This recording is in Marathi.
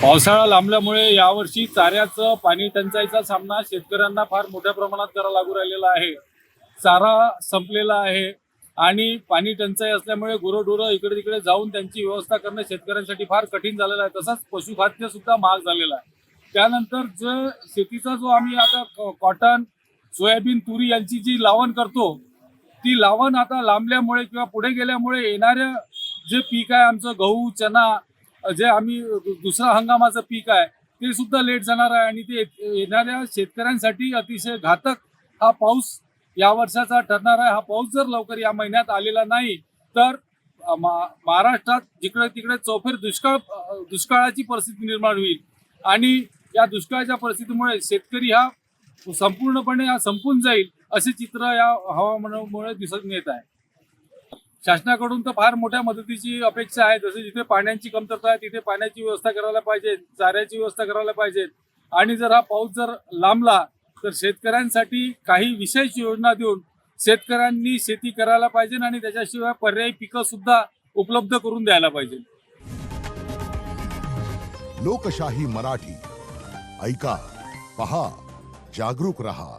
पावसाळा लांबल्यामुळे यावर्षी चाऱ्याचं पाणी टंचाईचा सामना शेतकऱ्यांना फार मोठ्या प्रमाणात करावा लागू राहिलेला आहे। चारा संपलेला आहे आणि पाणी टंचाई असल्यामुळे गुरंढोरं इकडे तिकडे जाऊन त्यांची व्यवस्था करणं शेतकऱ्यांसाठी फार कठीण झालेलं आहे। तसंच पशुखाद्य सुद्धा महाग झालेलं आहे। त्यानंतर शेतीचा जो आम्ही आता कॉटन, सोयाबीन, तुरी यांची जी लावण करतो, ती लावण आता लांबल्यामुळे किंवा पुढे गेल्यामुळे येणाऱ्या जे पीक आहे आमचं गहू, चना, जे आम्ही दुसरा हंगामाचं पीक आहे ते सुद्धा लेट जाणार आहे आणि ते येणाऱ्या शेतकऱ्यांसाठी अतिशय घातक हा पाऊस या वर्षाचा ठरणार आहे। हा पाऊस जर लवकर या महिन्यात आलेला नाही तर महाराष्ट्रात जिकडे तिकडे चौफेर दुष्काळाची परिस्थिती निर्माण होईल आणि या दुष्काळाच्या परिस्थितीमुळे शेतकरी हा संपूर्णपणे संपून जाईल असे चित्र या हवामानामुळे दिसून येत आहे। शासनाकडून तर फार मोठ्या मदतीची अपेक्षा आहे। जसे जिथे पाण्याची कमतरता आहे तिथे पाण्याची व्यवस्था करायला पाहिजे, चाऱ्याची व्यवस्था करायला पाहिजे आणि जर हा पाऊस जर लांबला तर शेतकऱ्यांसाठी काही विशेष योजना देऊन शेतकऱ्यांनी शेती करायला पाहिजे आणि त्याच्याशिवाय पर्यायी पिकं सुद्धा उपलब्ध करून द्यायला पाहिजे। लोकशाही मराठी ऐका, पहा, जागरूक रहा।